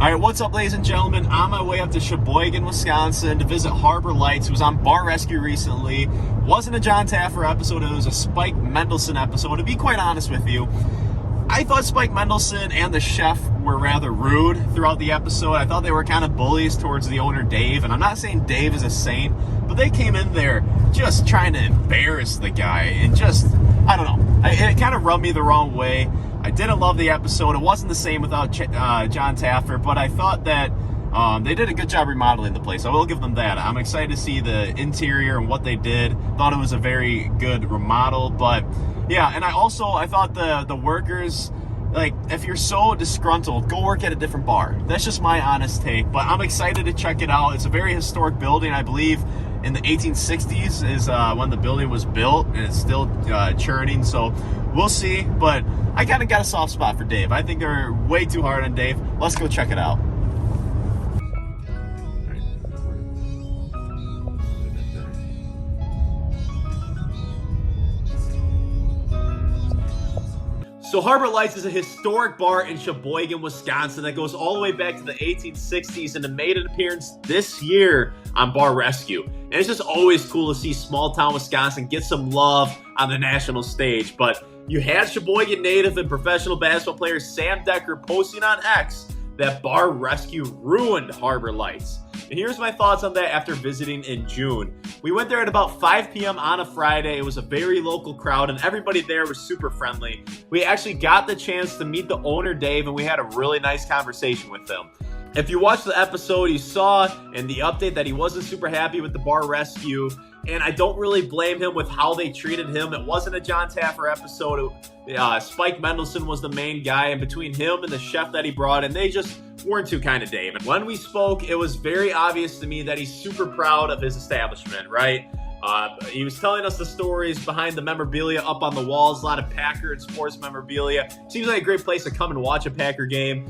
All right, what's up, ladies and gentlemen? On my way up to Sheboygan, Wisconsin to visit Harbor Lights, who was on Bar Rescue recently. Wasn't a John Taffer episode, it was a Spike Mendelsohn episode. To be quite honest with you, I thought Spike Mendelsohn and the chef were rather rude throughout the episode. I thought they were kind of bullies towards the owner, Dave. And I'm not saying Dave is a saint, but they came in there just trying to embarrass the guy. And just, I don't know, it kind of rubbed me the wrong way. I didn't love the episode. It wasn't the same without John Taffer, but I thought that they did a good job remodeling the place. I will give them that. I'm excited to see the interior and what they did. Thought it was a very good remodel, but yeah. And I thought the workers, like, if you're so disgruntled, go work at a different bar. That's just my honest take, but I'm excited to check it out. It's a very historic building. I believe in the 1860s is when the building was built, and it's still churning, so we'll see. But I kind of got a soft spot for Dave. I think they're way too hard on Dave. Let's go check it out. So Harbor Lights is a historic bar in Sheboygan, Wisconsin that goes all the way back to the 1860s and it made an appearance this year on Bar Rescue. And it's just always cool to see small town Wisconsin get some love on the national stage. But you had Sheboygan native and professional basketball player Sam Dekker posting on X that Bar Rescue ruined Harbor Lights. And here's my thoughts on that after visiting in June. We went there at about 5 p.m. on a Friday. It was a very local crowd and everybody there was super friendly. We actually got the chance to meet the owner, Dave, and we had a really nice conversation with him. If you watched the episode, you saw in the update that he wasn't super happy with the Bar Rescue, and I don't really blame him with how they treated him. It wasn't a John Taffer episode. Spike Mendelsohn was the main guy, and between him and the chef that he brought in, they just weren't too kind to Dave. And when we spoke, it was very obvious to me that he's super proud of his establishment, right? He was telling us the stories behind the memorabilia up on the walls, a lot of Packer and sports memorabilia. Seems like a great place to come and watch a Packer game.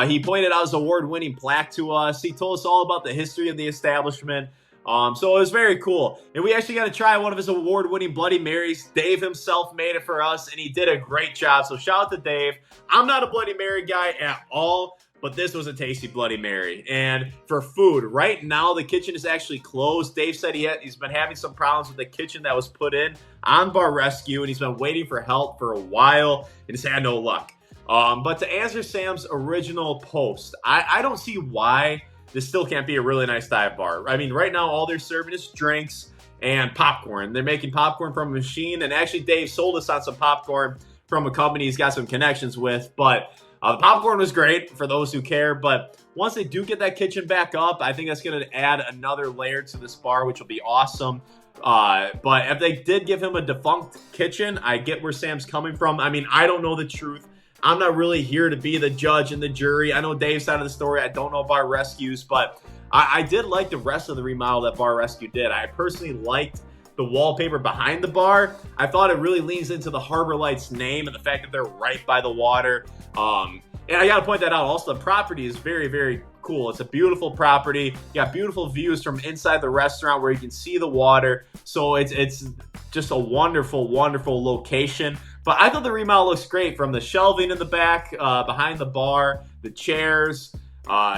He pointed out his award-winning plaque to us. He told us all about the history of the establishment. So it was very cool. And we actually got to try one of his award-winning Bloody Marys. Dave himself made it for us, and he did a great job. So shout out to Dave. I'm not a Bloody Mary guy at all, but this was a tasty Bloody Mary. And for food, right now the kitchen is actually closed. Dave said he's been having some problems with the kitchen that was put in on Bar Rescue, and he's been waiting for help for a while and has had no luck. But to answer Sam's original post, I don't see why this still can't be a really nice dive bar. I mean, right now all they're serving is drinks and popcorn. They're making popcorn from a machine, and actually Dave sold us on some popcorn from a company he's got some connections with, but the popcorn was great for those who care. But once they do get that kitchen back up, I think that's going to add another layer to this bar, which will be awesome. But if they did give him a defunct kitchen, I get where Sam's coming from. I mean, I don't know the truth. I'm not really here to be the judge and the jury. I know Dave's side of the story. I don't know Bar Rescue's, but I did like the rest of the remodel that Bar Rescue did. I personally liked the wallpaper behind the bar. I thought it really leans into the Harbor Lights name and the fact that they're right by the water. And I gotta point that out. Also, the property is very, very cool. It's a beautiful property. You got beautiful views from inside the restaurant where you can see the water. So it's just a wonderful, wonderful location. But I thought the remodel looks great, from the shelving in the back, behind the bar, the chairs,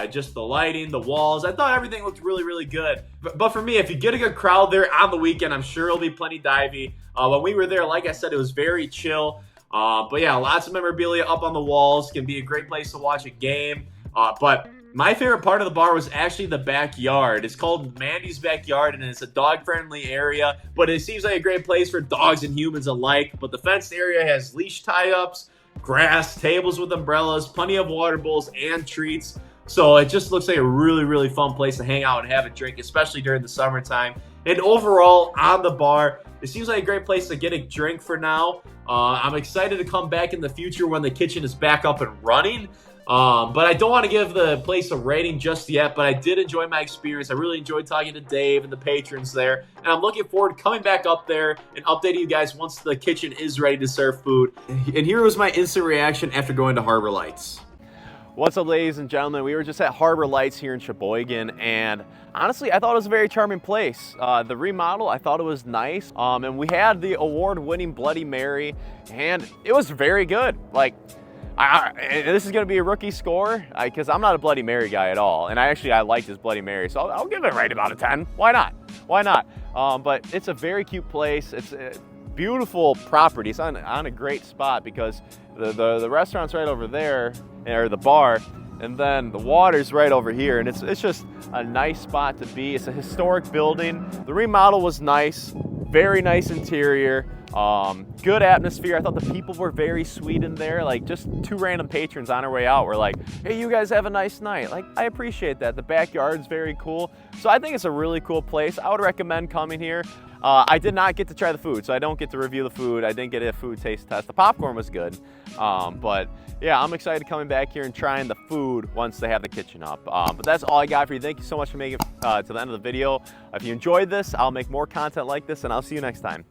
just the lighting, the walls. I thought everything looked really, really good. But for me, if you get a good crowd there on the weekend, I'm sure it'll be plenty divey. When we were there, like I said, it was very chill. But yeah, lots of memorabilia up on the walls. Can be a great place to watch a game. But my favorite part of the bar was actually the backyard. It's called Mandy's Backyard, and it's a dog-friendly area, but it seems like a great place for dogs and humans alike. But the fenced area has leash tie-ups, grass, tables with umbrellas, plenty of water bowls, and treats. So it just looks like a really, really fun place to hang out and have a drink, especially during the summertime. And overall, on the bar, it seems like a great place to get a drink for now. I'm excited to come back in the future when the kitchen is back up and running. But I don't want to give the place a rating just yet, but I did enjoy my experience. I really enjoyed talking to Dave and the patrons there, and I'm looking forward to coming back up there and updating you guys once the kitchen is ready to serve food. And here was my instant reaction after going to Harbor Lights. What's up, ladies and gentlemen? We were just at Harbor Lights here in Sheboygan, and honestly, I thought it was a very charming place. The remodel, I thought it was nice, and we had the award-winning Bloody Mary, and it was very good. Like, And this is going to be a rookie score because I'm not a Bloody Mary guy at all. And I like this Bloody Mary, so I'll give it right about a 10. Why not? Why not? But it's a very cute place. It's a beautiful property. It's on a great spot because the restaurant's right over there, or the bar, and then the water's right over here, and it's just a nice spot to be. It's a historic building. The remodel was nice, very nice interior. Good atmosphere. I thought the people were very sweet in there. Like, just two random patrons on our way out were like, hey, you guys have a nice night. Like, I appreciate that. The backyard's very cool. So I think it's a really cool place. I would recommend coming here. I did not get to try the food, so I don't get to review the food. I didn't get a food taste test. The popcorn was good. But yeah, I'm excited coming back here and trying the food once they have the kitchen up. But that's all I got for you. Thank you so much for making it to the end of the video. If you enjoyed this, I'll make more content like this, and I'll see you next time.